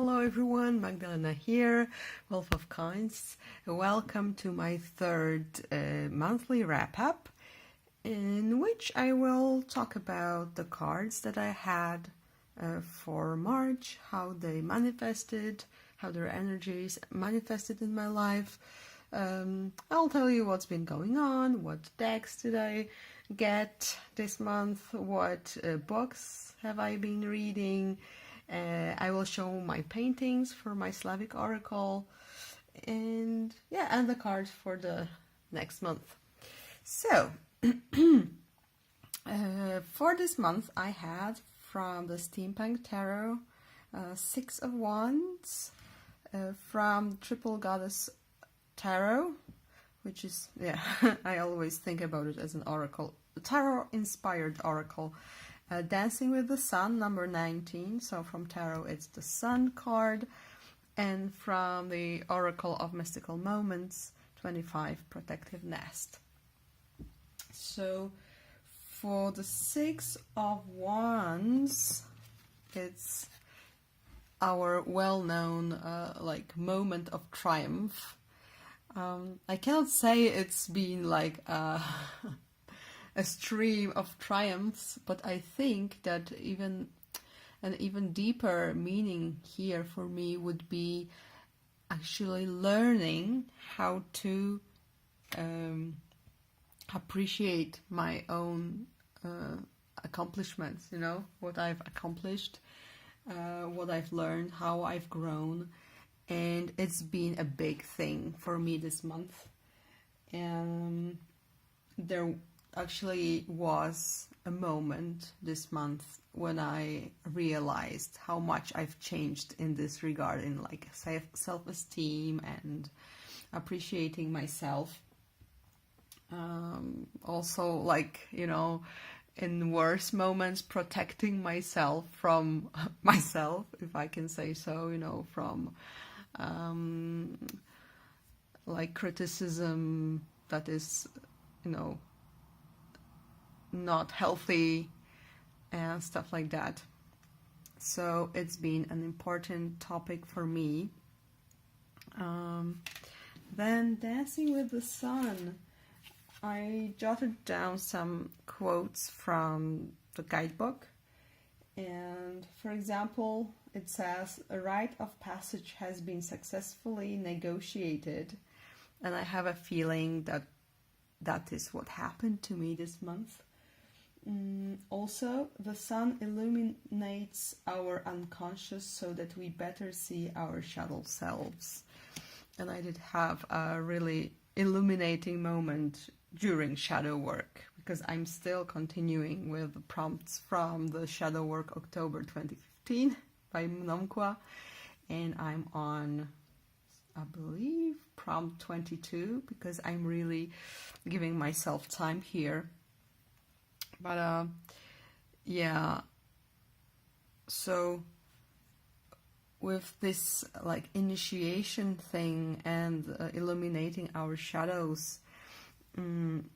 Hello everyone, Magdalena here, Wolf of Coins. Welcome to my third monthly wrap-up, in which I will talk about the cards that I had for March, how they manifested, how their energies manifested in my life. I'll tell you what's been going on, what decks did I get this month, what books have I been reading. I will show my paintings for my Slavic oracle, and the cards for the next month. So for this month I had from the Steampunk Tarot Six of Wands, from Triple Goddess Tarot, which is, I always think about it as an oracle, tarot inspired oracle. Dancing with the Sun, number 19, so from tarot it's the Sun card, and from the Oracle of Mystical Moments, 25, Protective Nest. So for the Six of Wands, it's our well-known moment of triumph. I cannot say it's been like a stream of triumphs, but I think that an even deeper meaning here for me would be actually learning how to appreciate my own accomplishments, what I've accomplished, what I've learned, how I've grown, and it's been a big thing for me this month. And there actually was a moment this month when I realized how much I've changed in this regard, in like self-esteem and appreciating myself. Also, in worse moments, protecting myself from myself, if I can say so, from criticism that is, not healthy and stuff like that. So it's been an important topic for me. Then Dancing with the Sun, I jotted down some quotes from the guidebook, and for example it says, a rite of passage has been successfully negotiated, and I have a feeling that is what happened to me this month. Also, the sun illuminates our unconscious so that we better see our shadow selves. And I did have a really illuminating moment during shadow work, because I'm still continuing with the prompts from the shadow work October 2015 by Mnomkwa, and I'm on, I believe, prompt 22, because I'm really giving myself time here. But so with this initiation thing and illuminating our shadows, when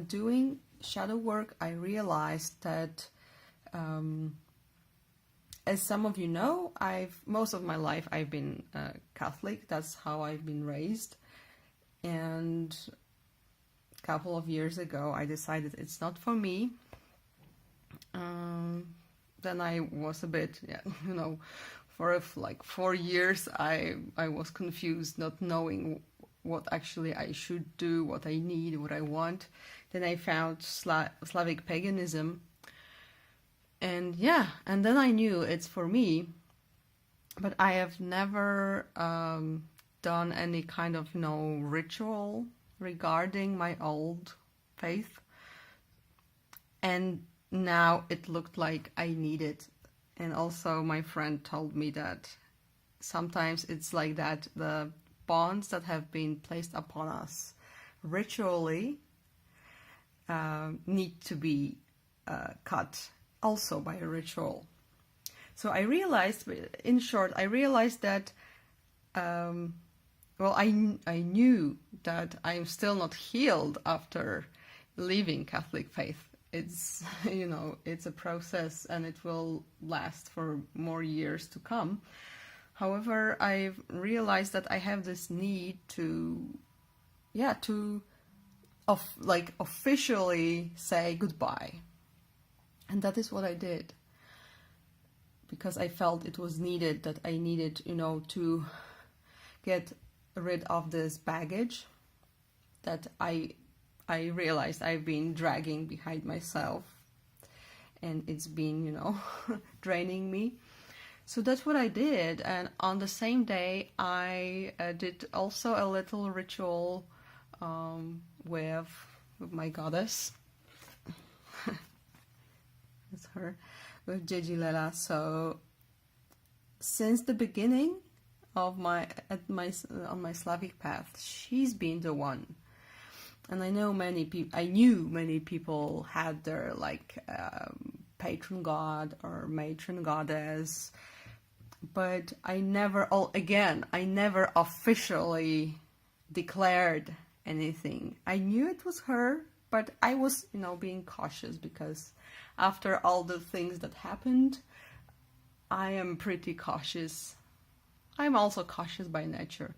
doing shadow work, I realized that as some of you know, most of my life I've been Catholic. That's how I've been raised, and couple of years ago I decided it's not for me. Then I was a bit, for 4 years I was confused, not knowing what actually I should do, what I need, what I want. Then I found Slavic paganism, and then I knew it's for me. But I have never done any kind of ritual regarding my old faith, and now it looked like I needed. And also my friend told me that sometimes it's like that, the bonds that have been placed upon us ritually need to be cut also by a ritual. So I realized, in short, that I knew that I'm still not healed after leaving Catholic faith, it's you know, it's a process and it will last for more years to come. However, I've realized that I have this need to, yeah, to officially say goodbye. And that is what I did. Because I felt it was needed, that I needed, you know, to get rid of this baggage that I realized I've been dragging behind myself, and it's been, you know, draining me. So that's what I did. And on the same day, I did also a little ritual with my goddess. That's her, with Jejilela. So since the beginning of on my Slavic path, she's been the one. And I knew many people had their patron god or matron goddess, but I never officially declared anything. I knew it was her, but I was, you know, being cautious, because after all the things that happened, I am pretty cautious. I'm also cautious by nature.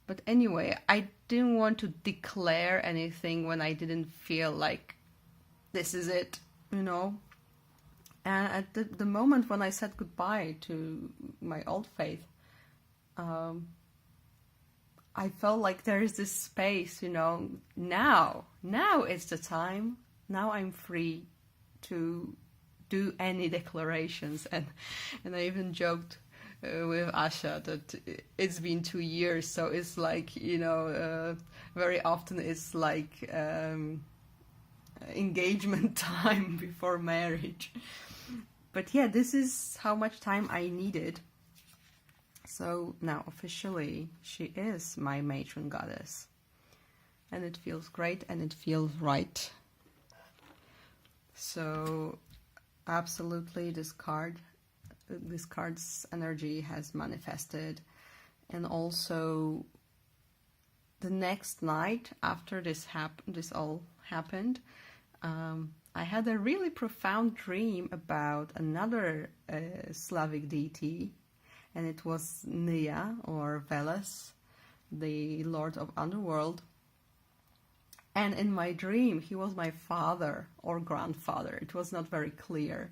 But anyway, I didn't want to declare anything when I didn't feel like this is it, you know. And at the moment when I said goodbye to my old faith, I felt like there is this space, you know, now it's the time. Now I'm free to do any declarations. And I even joked with Asha that it's been 2 years, so it's like, you know, very often it's like engagement time before marriage. But yeah, this is how much time I needed. So now officially she is my matron goddess, and it feels great and it feels right. So absolutely, this card's energy has manifested. And also the next night after this all happened, I had a really profound dream about another Slavic deity, and it was Nia, or Veles, the lord of underworld. And in my dream, he was my father or grandfather. It was not very clear,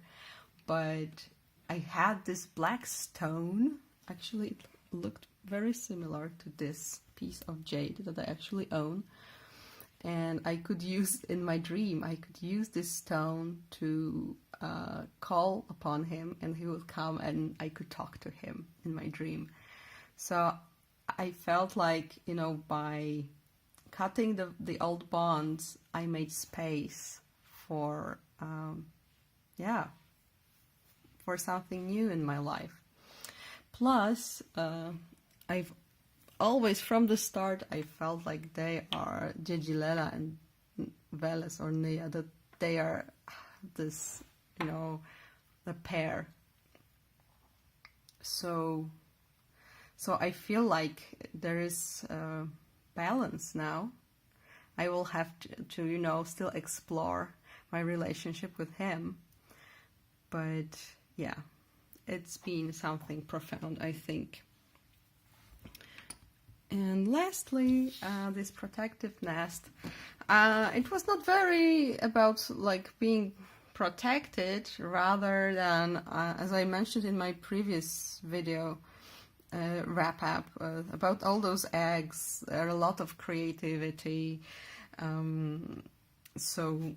but I had this black stone. Actually, it looked very similar to this piece of jade that I actually own. And I could use, in my dream, I could use this stone to call upon him, and he would come and I could talk to him in my dream. So I felt like, you know, by cutting the old bonds, I made space for, for something new in my life. Plus, I've always, from the start, I felt like they are, Jejilela and Veles or Nia, that they are this, you know, the pair. So I feel like there is balance now. I will have to, you know, still explore my relationship with him. But yeah, it's been something profound, I think. And lastly, this protective nest. It was not very about like being protected, rather than, as I mentioned in my previous video wrap up, about all those eggs. There are a lot of creativity. So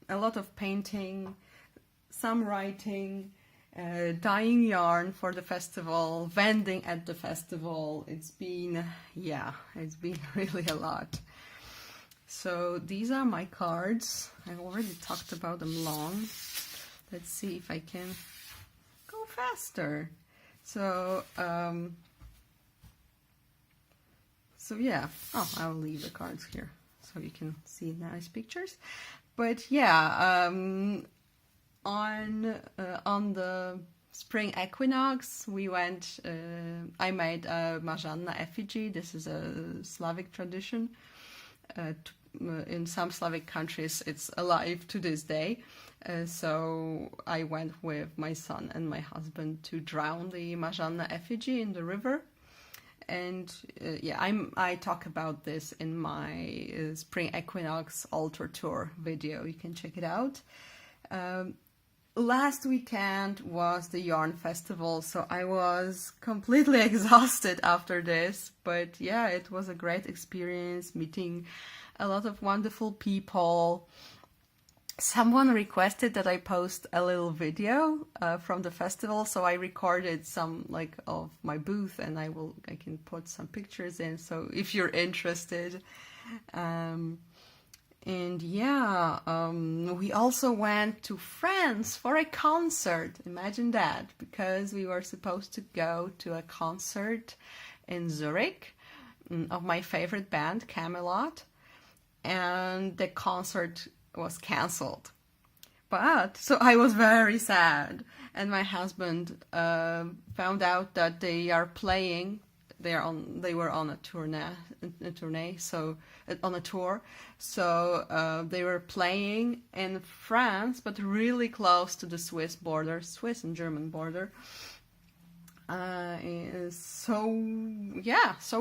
a lot of painting, some writing, dyeing yarn for the festival, vending at the festival. It's been really a lot. So these are my cards. I've already talked about them long. Let's see if I can go faster. So yeah. Oh, I'll leave the cards here so you can see nice pictures. But yeah, on the spring equinox, we went. I made a Marzanna effigy. This is a Slavic tradition. in some Slavic countries it's alive to this day. So I went with my son and my husband to drown the Marzanna effigy in the river. And yeah, I talk about this in my spring equinox altar tour video. You can check it out. Last weekend was the yarn festival, so I was completely exhausted after this. But yeah, it was a great experience, meeting a lot of wonderful people. Someone requested that I post a little video from the festival, so I recorded some of my booth, and I can put some pictures in. So if you're interested, and yeah, we also went to France for a concert. Imagine that, because we were supposed to go to a concert in Zurich of my favorite band, Camelot, and the concert was cancelled. But so I was very sad, and my husband found out that they are playing. They were on a tour, so on a tour. So they were playing in France, but really close to the Swiss border, Swiss and German border. So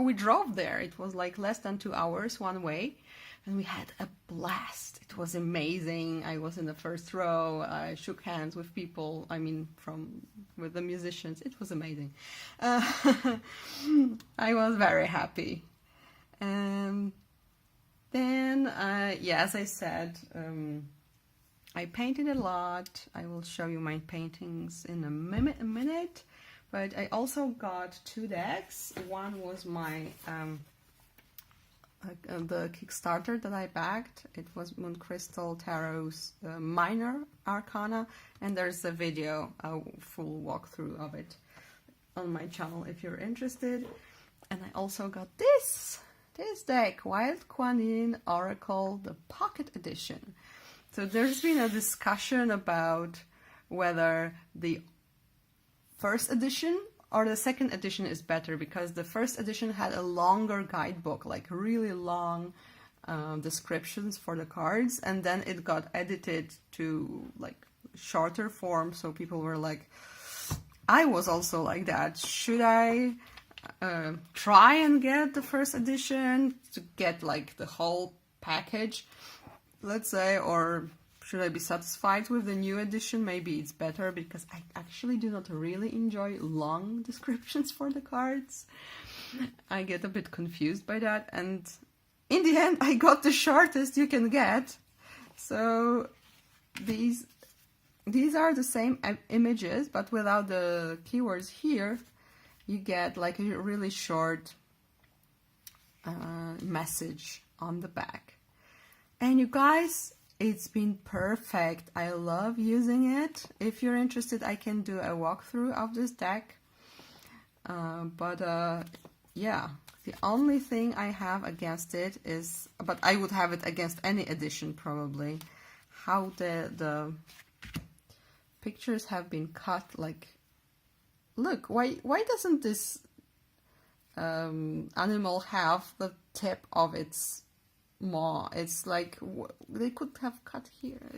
we drove there. It was like less than 2 hours one way. And we had a blast. It was amazing. I was in the first row. I shook hands with people. With the musicians. It was amazing. I was very happy. Then, as I said, I painted a lot. I will show you my paintings in a minute. But I also got 2 decks. One was my the Kickstarter that I backed. It was Moon Crystal Tarot's Minor Arcana, and there's a video, a full walkthrough of it on my channel if you're interested. And I also got this deck, Wild Kuan Yin Oracle, the Pocket Edition. So there's been a discussion about whether the first edition or the second edition is better, because the first edition had a longer guidebook, like really long descriptions for the cards, and then it got edited to shorter form. So people were like, I was also like that. Should I try and get the first edition to get the whole package, let's say, or should I be satisfied with the new edition? Maybe it's better, because I actually do not really enjoy long descriptions for the cards. I get a bit confused by that, and in the end I got the shortest you can get. So these are the same images, but without the keywords here. You get a really short message on the back. And you guys, it's been perfect. I love using it. If you're interested, I can do a walkthrough of this deck. Yeah, the only thing I have against it is, but I would have it against any edition probably, how the pictures have been cut. Look, why doesn't this animal have the tip of its maw? It's they could have cut here.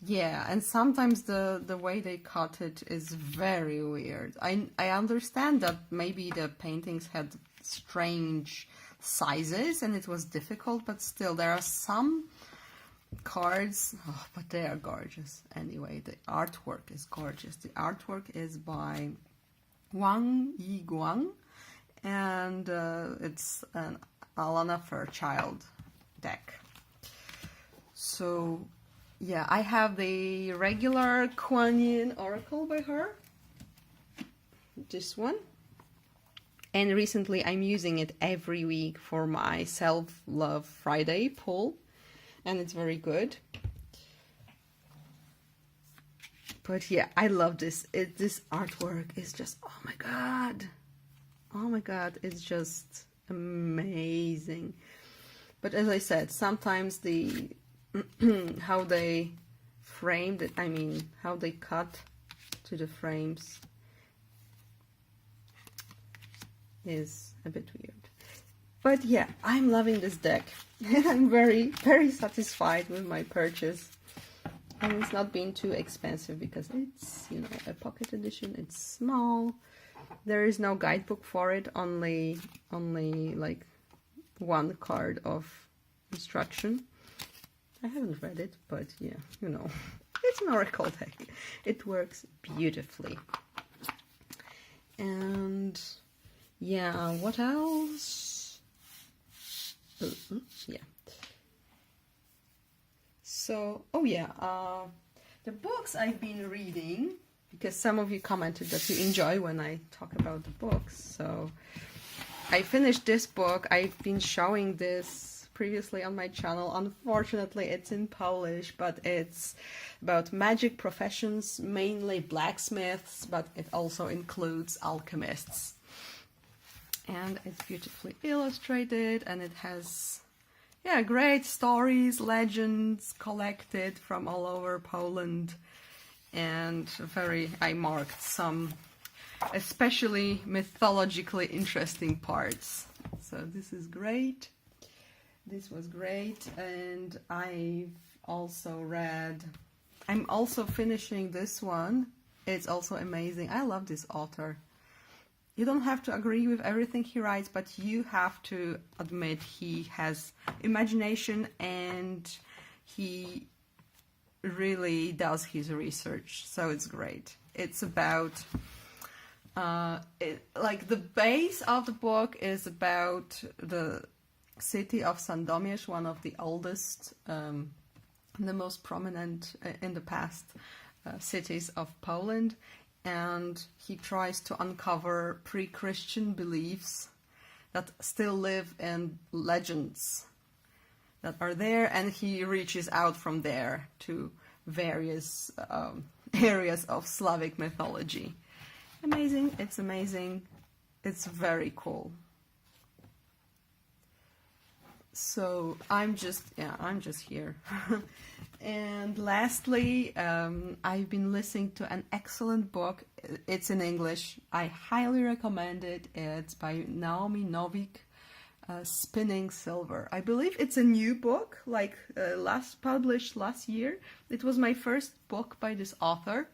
Yeah, and sometimes the way they cut it is very weird. I understand that maybe the paintings had strange sizes and it was difficult, but still there are some cards, but they are gorgeous. Anyway, the artwork is gorgeous. The artwork is by Wang Yiguang, and it's an Alana Fairchild deck. So yeah, I have the regular Kuan Yin Oracle by her, this one, and recently I'm using it every week for my Self-Love Friday pull, and it's very good. But yeah, I love this. This artwork is just, oh my god, it's just amazing. But as I said, sometimes the how they framed it, how they cut to the frames is a bit weird. But yeah, I'm loving this deck. And I'm very, very satisfied with my purchase. And it's not been too expensive because it's, you know, a pocket edition. It's small. There is no guidebook for it, only like one card of instruction. I haven't read it, but yeah, you know, it's an oracle deck. It works beautifully. And yeah, what else? Yeah. So, oh yeah, the books I've been reading, because some of you commented that you enjoy when I talk about the books. So I finished this book. I've been showing this previously on my channel. Unfortunately, it's in Polish, but it's about magic professions, mainly blacksmiths, but it also includes alchemists. And it's beautifully illustrated, and it has, yeah, great stories, legends collected from all over Poland. And I marked some especially mythologically interesting parts. So this is great. This was great. And I've also read, I'm also finishing this one. It's also amazing. I love this author. You don't have to agree with everything he writes, but you have to admit he has imagination and he really does his research. So it's great. It's about like the base of the book is about the city of Sandomierz, one of the oldest, the most prominent in the past cities of Poland, and he tries to uncover pre-Christian beliefs that still live in legends that are there, and he reaches out from there to various areas of Slavic mythology. Amazing, it's amazing, it's very cool. So I'm just here. And lastly, I've been listening to an excellent book. It's in English. I highly recommend it. It's by Naomi Novik, Spinning Silver. I believe it's a new book, like published last year. It was my first book by this author,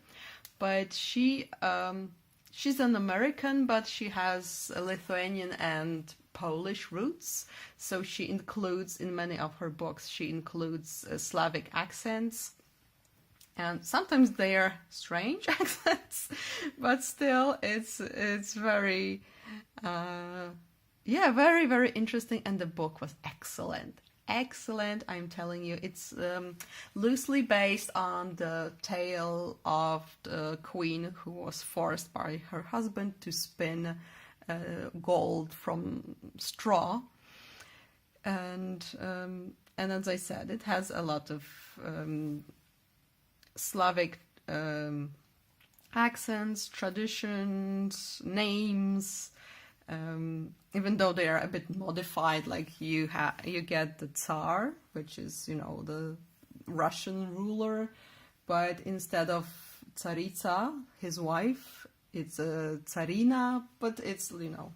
but she's an American, but she has a Lithuanian and Polish roots. So she includes, in many of her books, she includes Slavic accents. And sometimes they are strange accents, but still it's very, yeah, very, very interesting. And the book was excellent. Excellent, I'm telling you. It's loosely based on the tale of the queen who was forced by her husband to spin gold from straw. And as I said, it has a lot of Slavic accents, traditions, names, even though they are a bit modified. Like you get the Tsar, which is, you know, the Russian ruler, but instead of Tsaritsa, his wife, it's a Tsarina, but it's, you know,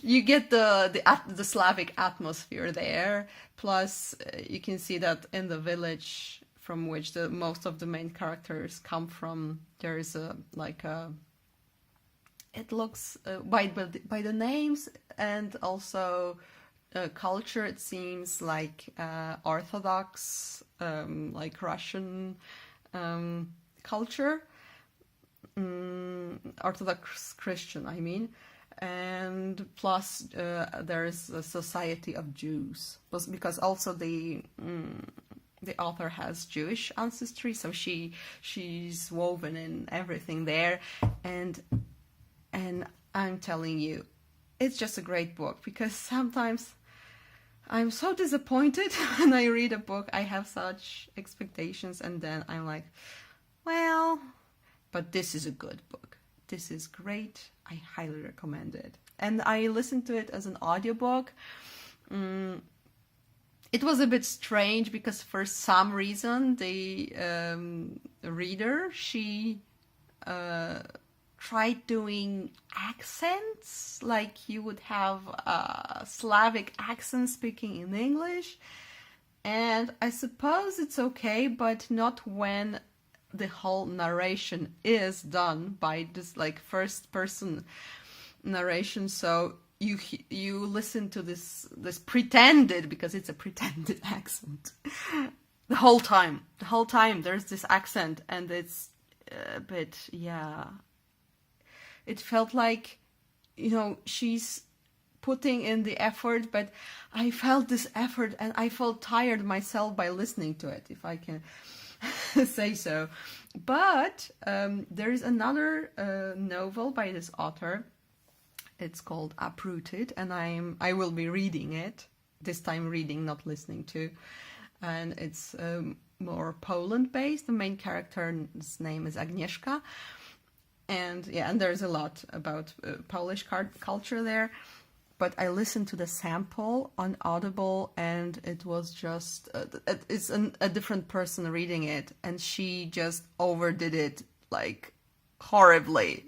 you get the Slavic atmosphere there. Plus, you can see that in the village from which most of the main characters come from, there is it looks by the names and also culture, it seems like Orthodox, like Russian culture, Orthodox Christian, I mean. And plus there is a society of Jews, because also the author has Jewish ancestry, so she's woven in everything there. And I'm telling you, it's just a great book, because sometimes I'm so disappointed when I read a book. I have such expectations, and then I'm like, well, but this is a good book. This is great. I highly recommend it. And I listened to it as an audiobook. It was a bit strange because for some reason the reader, she tried doing accents, like you would have a Slavic accent speaking in English. And I suppose it's okay, but not when the whole narration is done by this like first person narration. So you listen to this pretended, because it's a pretended accent, the whole time. The whole time there's this accent, and it's a bit, yeah. It felt like, you know, she's putting in the effort, but I felt this effort and I felt tired myself by listening to it, if I can say so. But there is another novel by this author. It's called Uprooted, and I will be reading it, this time reading, not listening to. And it's more Poland based. The main character's name is Agnieszka. And yeah, and there's a lot about Polish culture there. But I listened to the sample on Audible, and it was just, it's a different person reading it, and she just overdid it like horribly.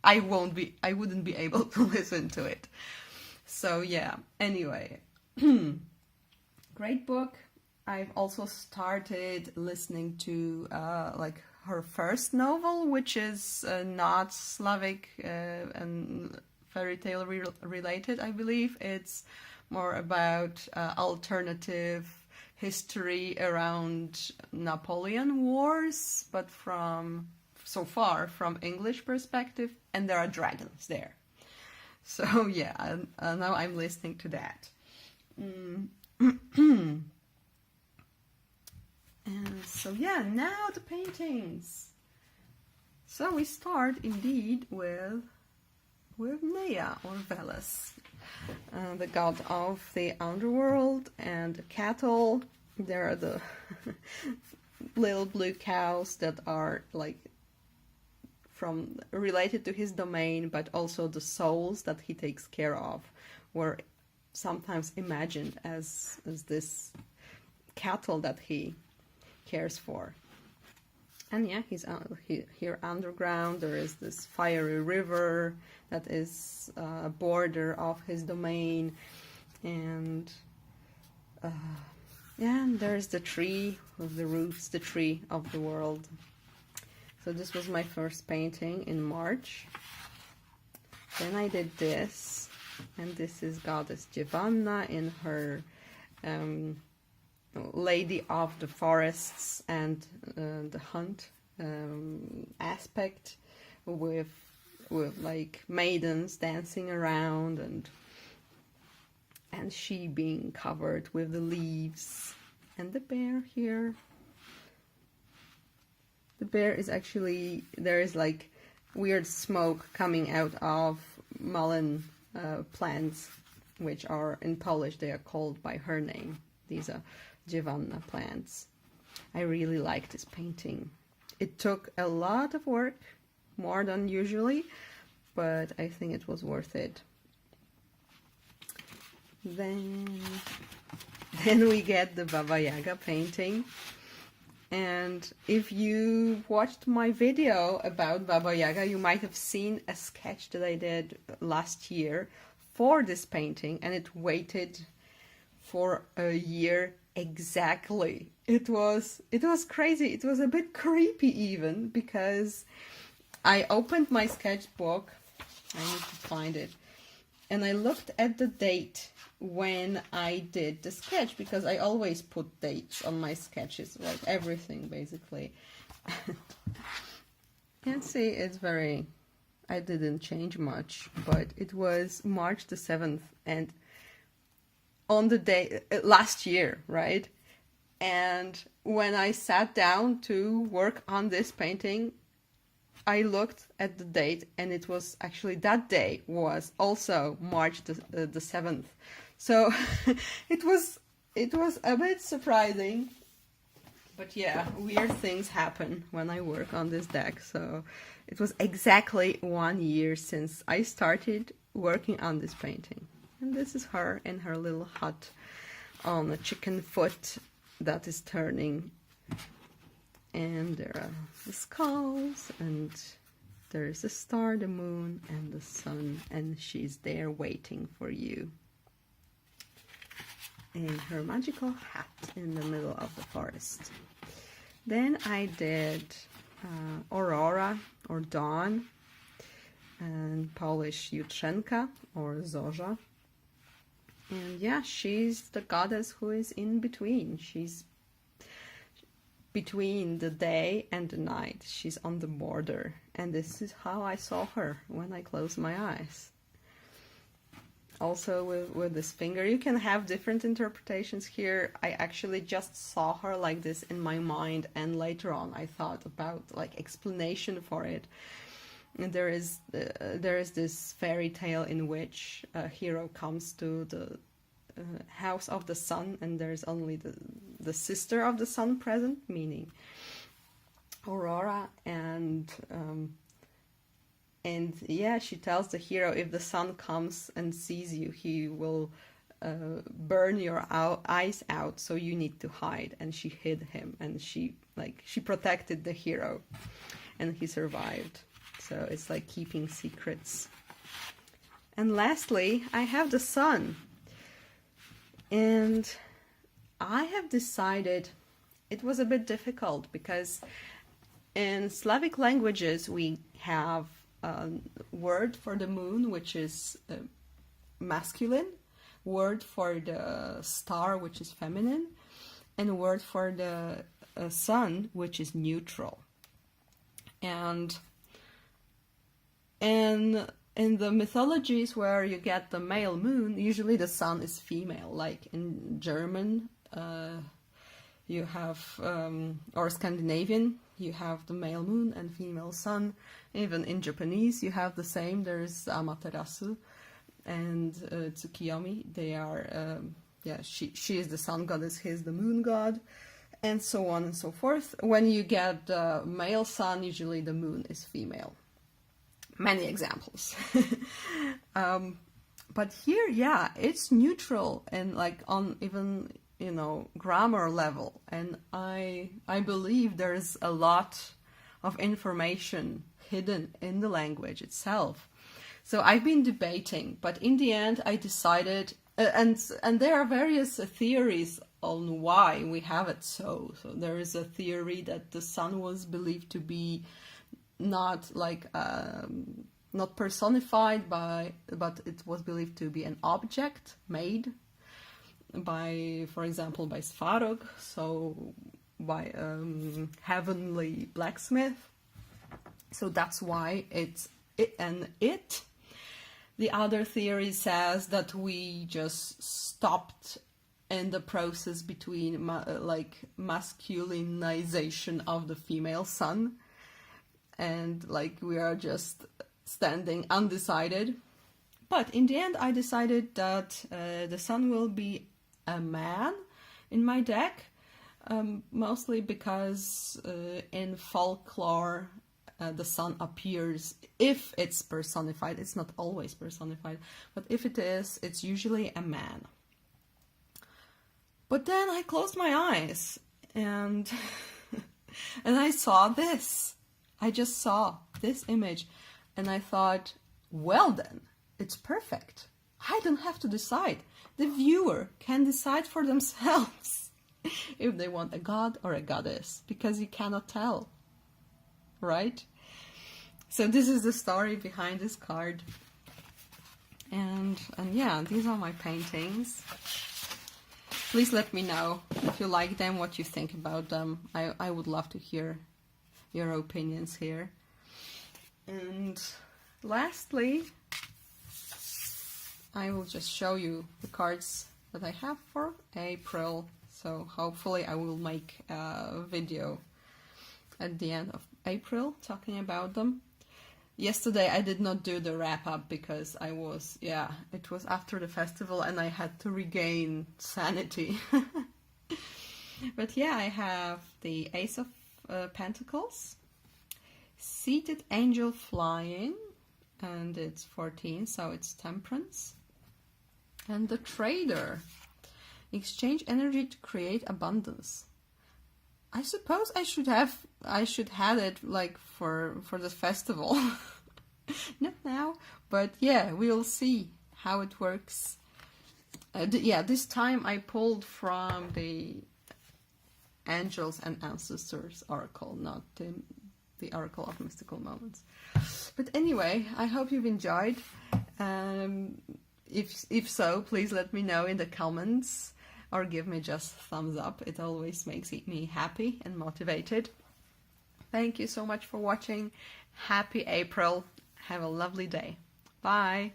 I wouldn't be able to listen to it. So yeah, anyway, great book. I've also started listening to like her first novel, which is not Slavic and fairy tale related, I believe. It's more about alternative history around Napoleon Wars, but so far from English perspective, and there are dragons there. So yeah, now I'm listening to that. And so yeah, now the paintings. So we start indeed with Nea, or Veles, the god of the underworld, and the cattle. There are the little blue cows that are like related to his domain, but also the souls that he takes care of were sometimes imagined as this cattle that he cares for. And yeah, he's here underground. There is this fiery river that is a border of his domain, and yeah, and there's the tree with the roots, the tree of the world. So this was my first painting in March. Then I did this, and this is Goddess Giovanna in her Lady of the Forests and the Hunt aspect, with like maidens dancing around, and she being covered with the leaves, and the bear here. The bear is actually, there is like weird smoke coming out of mullein plants, which are in Polish, they are called by her name. These are Giovanna plants. I really like this painting. It took a lot of work, more than usually, but I think it was worth it. Then we get the Baba Yaga painting. And if you watched my video about Baba Yaga, you might have seen a sketch that I did last year for this painting, and it waited for a year exactly. It was crazy. It was a bit creepy even, because I opened my sketchbook, I need to find it, and I looked at the date when I did the sketch, because I always put dates on my sketches, like everything basically. And see, it's very, I didn't change much, but it was March the 7th, and on the day last year, right? And when I sat down to work on this painting, I looked at the date, and it was actually, that day was also March the 7th. So it was a bit surprising, but yeah, weird things happen when I work on this deck. So it was exactly 1 year since I started working on this painting. And this is her in her little hut on a chicken foot that is turning. And there are the skulls and There's the star, the moon, and the sun, and she's there waiting for you in her magical hat in the middle of the forest. Then I did Aurora or Dawn, and Polish Jutrzenka or Zorza. And yeah, she's the goddess who is in between. She's between the day and the night. She's on the border. And this is how I saw her when I closed my eyes. Also with this finger, you can have different interpretations here. I actually just saw her like this in my mind, and later on I thought about like explanation for it. And there is this fairy tale in which a hero comes to the house of the sun, and there's only the sister of the sun present, meaning Aurora, and yeah, she tells the hero, if the sun comes and sees you, he will burn your eyes out, so you need to hide. And she hid him, and she protected the hero, and he survived. So it's like keeping secrets. And lastly, I have the sun. And I have decided it was a bit difficult because in Slavic languages we have a word for the moon, which is masculine, word for the star, which is feminine, and a word for the sun, which is neutral. And in the mythologies where you get the male moon, usually the sun is female. Like in German, you have, or Scandinavian, you have the male moon and female sun. Even in Japanese, you have the same. There's Amaterasu and Tsukiyomi. They are, she is the sun goddess, he is the moon god, and so on and so forth. When you get the male sun, usually the moon is female. Many examples. But here, yeah, it's neutral and like on even, grammar level. And I believe there's a lot of information hidden in the language itself. So I've been debating, but in the end I decided, and there are various theories on why we have it so. So there is a theory that the sun was believed to be not like not personified but it was believed to be an object made by, for example, by Svarog, so by heavenly blacksmith. So that's why it's it. The other theory says that we just stopped in the process between masculinization of the female sun, and like we are just standing undecided. But in the end I decided that the sun will be a man in my deck, mostly because in folklore the sun appears, if it's personified, it's not always personified, but if it is, it's usually a man. But then I closed my eyes and and I saw this. I just saw this image and I thought, well then, it's perfect. I don't have to decide. The viewer can decide for themselves if they want a god or a goddess, because you cannot tell, right? So this is the story behind this card. And yeah, these are my paintings. Please let me know if you like them, what you think about them. I would love to hear your opinions here. And lastly, I will just show you the cards that I have for April. So hopefully I will make a video at the end of April talking about them. Yesterday I did not do the wrap up because I was, it was after the festival and I had to regain sanity. But yeah, I have the Ace of Pentacles, Seated Angel Flying, and it's 14, so it's Temperance, and the Trader, Exchange energy to create abundance. I suppose I should have I should have it like for the festival. Not now, but yeah, we'll see how it works. Yeah, this time I pulled from the Angels and Ancestors Oracle, not the Oracle of Mystical Moments. But anyway, I hope you've enjoyed. If so, please let me know in the comments or give me just a thumbs up. It always makes me happy and motivated. Thank you so much for watching. Happy April. Have a lovely day. Bye.